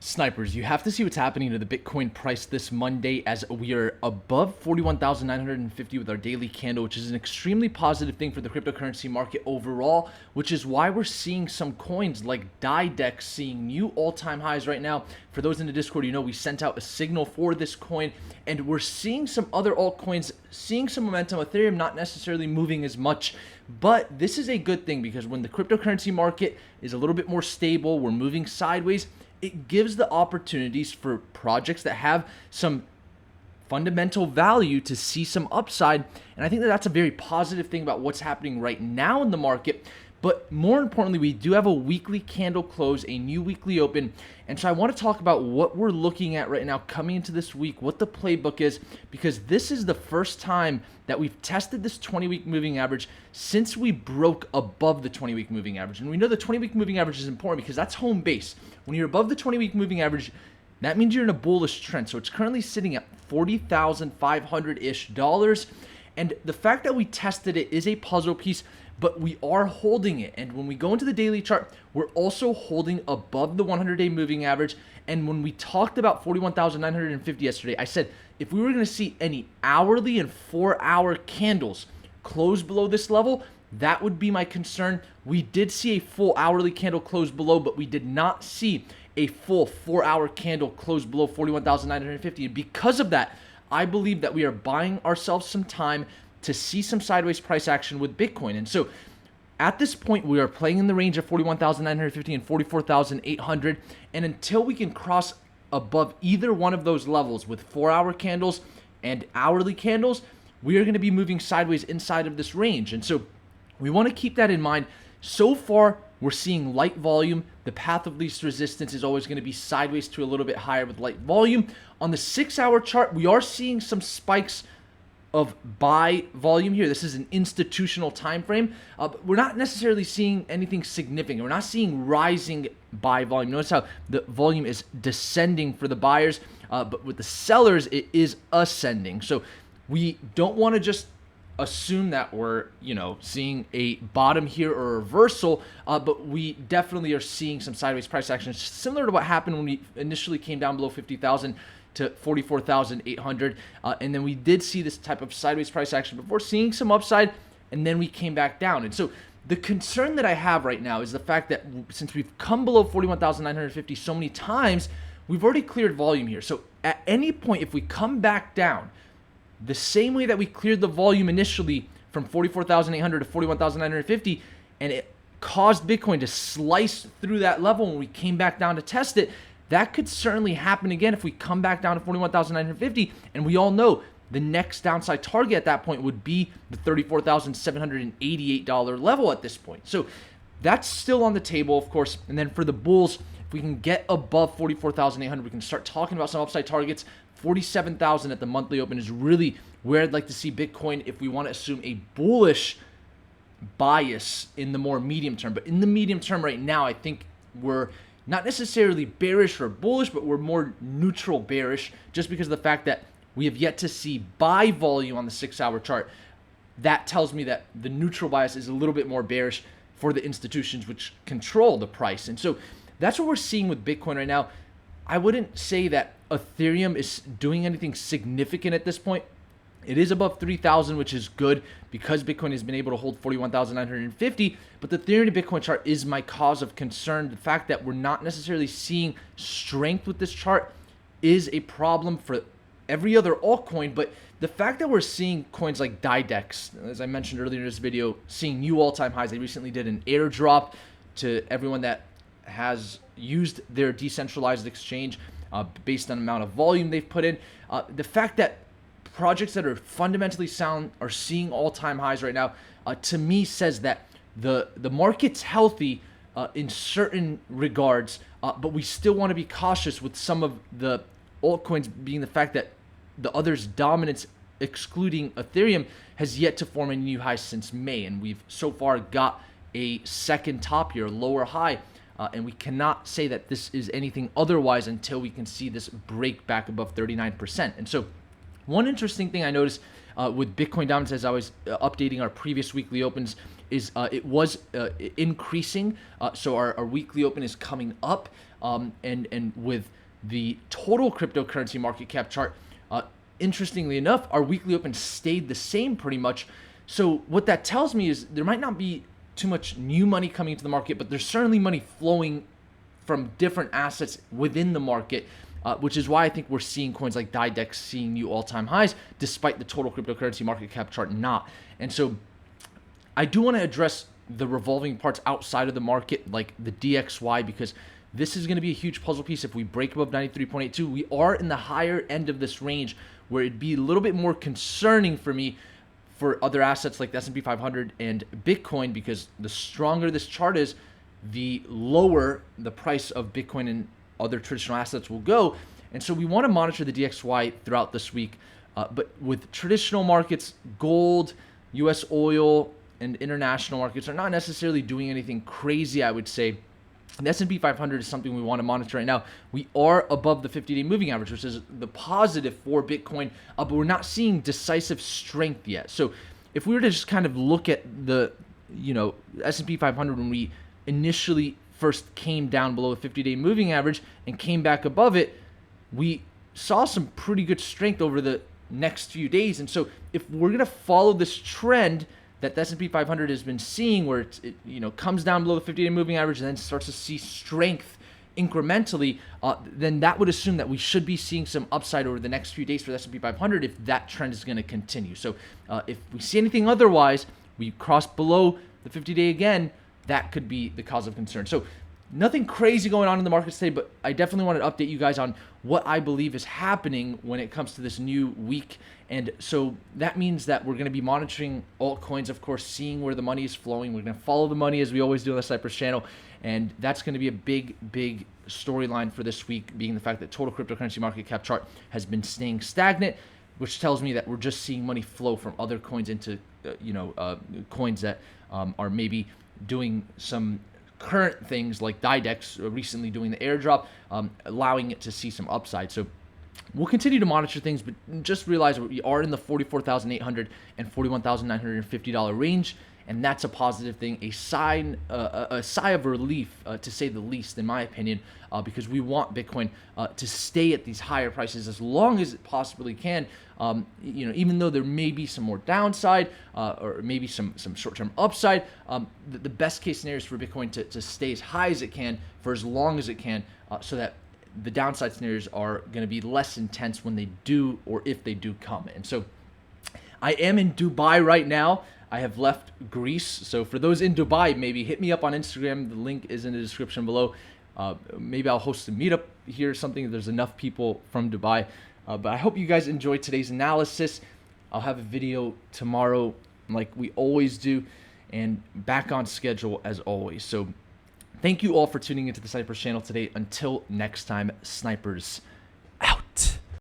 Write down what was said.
Snipers, you have to see what's happening to the Bitcoin price this Monday as we are above 41,950 with our daily candle, which is an extremely positive thing for the cryptocurrency market overall, which is why we're seeing some coins like DIDEX seeing new all-time highs right now. For those in the Discord, you know we sent out a signal for this coin, and we're seeing some other altcoins seeing some momentum. Ethereum not necessarily moving as much, but this is a good thing because when the cryptocurrency market is a little bit more stable, we're moving sideways, it gives the opportunities for projects that have some fundamental value to see some upside. And I think that that's a very positive thing about what's happening right now in the market. But more importantly, we do have a weekly candle close, a new weekly open. And so I want to talk about what we're looking at right now coming into this week, what the playbook is, because this is the first time that we've tested this 20-week moving average since we broke above the 20-week moving average. And we know the 20-week moving average is important because that's home base. When you're above the 20-week moving average, that means you're in a bullish trend. So it's currently sitting at $40,500-ish. And the fact that we tested it is a puzzle piece, but we are holding it. And when we go into the daily chart, we're also holding above the 100-day moving average. And when we talked about 41,950 yesterday, I said if we were going to see any hourly and 4-hour candles close below this level, that would be my concern. We did see a full hourly candle close below, but we did not see a full 4-hour candle close below 41,950. And because of that, I believe that we are buying ourselves some time to see some sideways price action with Bitcoin. And so at this point, we are playing in the range of 41,950 and 44,800. And until we can cross above either one of those levels with 4-hour candles and hourly candles, we are going to be moving sideways inside of this range. And so we want to keep that in mind. So far, we're seeing light volume. The path of least resistance is always going to be sideways to a little bit higher with light volume. On the 6-hour chart, we are seeing some spikes of buy volume here. This is an institutional time frame. But we're not necessarily seeing anything significant. We're not seeing rising buy volume. Notice how the volume is descending for the buyers, but with the sellers, it is ascending. So we don't want to just assume that we're, seeing a bottom here or a reversal, but we definitely are seeing some sideways price action, similar to what happened when we initially came down below 50,000 to 44,800, and then we did see this type of sideways price action before seeing some upside, and then we came back down. And so the concern that I have right now is the fact that since we've come below 41,950 so many times, we've already cleared volume here. So at any point, if we come back down the same way that we cleared the volume initially from 44,800 to 41,950, and it caused Bitcoin to slice through that level when we came back down to test it, that could certainly happen again if we come back down to 41,950. And we all know the next downside target at that point would be the $34,788 level at this point. So that's still on the table, of course. And then for the bulls, if we can get above 44,800, we can start talking about some upside targets. 47,000 at the monthly open is really where I'd like to see Bitcoin if we want to assume a bullish bias in the more medium term. But in the medium term right now, I think we're not necessarily bearish or bullish, but we're more neutral bearish just because of the fact that we have yet to see buy volume on the 6-hour chart. That tells me that the neutral bias is a little bit more bearish for the institutions which control the price. And so that's what we're seeing with Bitcoin right now. I wouldn't say that Ethereum is doing anything significant at this point. It is above 3,000, which is good because Bitcoin has been able to hold 41,950. But the Ethereum to Bitcoin chart is my cause of concern. The fact that we're not necessarily seeing strength with this chart is a problem for every other altcoin. But the fact that we're seeing coins like DIDEX, as I mentioned earlier in this video, seeing new all-time highs. They recently did an airdrop to everyone that has used their decentralized exchange based on the amount of volume they've put in. The fact that projects that are fundamentally sound are seeing all-time highs right now, to me says that the market's healthy in certain regards, but we still want to be cautious with some of the altcoins, being the fact that the others' dominance, excluding Ethereum, has yet to form a new high since May, and we've so far got a second top here, a lower high. And we cannot say that this is anything otherwise until we can see this break back above 39%. And so one interesting thing I noticed with Bitcoin dominance as I was updating our previous weekly opens is it was increasing. So our weekly open is coming up. and with the total cryptocurrency market cap chart, interestingly enough, our weekly open stayed the same pretty much. So what that tells me is there might not be too much new money coming into the market, but there's certainly money flowing from different assets within the market, which is why I think we're seeing coins like DiDex seeing new all-time highs, despite the total cryptocurrency market cap chart not. And so I do want to address the revolving parts outside of the market, like the DXY, because this is going to be a huge puzzle piece. If we break above 93.82, we are in the higher end of this range, where it'd be a little bit more concerning for me for other assets like the S&P 500 and Bitcoin, because the stronger this chart is, the lower the price of Bitcoin and other traditional assets will go. And so we want to monitor the DXY throughout this week. But with traditional markets, gold, US oil, and international markets are not necessarily doing anything crazy, I would say. The S&P 500 is something we want to monitor right now. We are above the 50-day moving average, which is the positive for Bitcoin, but we're not seeing decisive strength yet. So if we were to just kind of look at the, S&P 500 when we initially first came down below the 50-day moving average and came back above it, we saw some pretty good strength over the next few days. And so if we're going to follow this trend that the S&P 500 has been seeing, where it comes down below the 50-day moving average and then starts to see strength incrementally, then that would assume that we should be seeing some upside over the next few days for the S&P 500 if that trend is going to continue. So if we see anything otherwise, we cross below the 50-day again, that could be the cause of concern. So nothing crazy going on in the markets today, but I definitely wanted to update you guys on what I believe is happening when it comes to this new week. And so that means that we're going to be monitoring altcoins, of course, seeing where the money is flowing. We're going to follow the money as we always do on the Cypress channel. And that's going to be a big storyline for this week, being the fact that total cryptocurrency market cap chart has been staying stagnant, which tells me that we're just seeing money flow from other coins into, coins that are maybe doing some current things like DiDex recently doing the airdrop, allowing it to see some upside. So we'll continue to monitor things, but just realize we are in the $44,800 and $41,950 range, and that's a positive thing, a sign, a sigh of relief, to say the least, in my opinion, because we want Bitcoin to stay at these higher prices as long as it possibly can. Even though there may be some more downside or maybe some short-term upside, the best case scenario is for Bitcoin to stay as high as it can for as long as it can, so that the downside scenarios are going to be less intense when they do, or if they do come. And so I am in Dubai right now. I have left Greece. So for those in Dubai, maybe hit me up on Instagram. The link is in the description below. Maybe I'll host a meetup here or something if there's enough people from Dubai. But I hope you guys enjoyed today's analysis. I'll have a video tomorrow like we always do, and back on schedule as always. So thank you all for tuning into the Snipers channel today. Until next time, snipers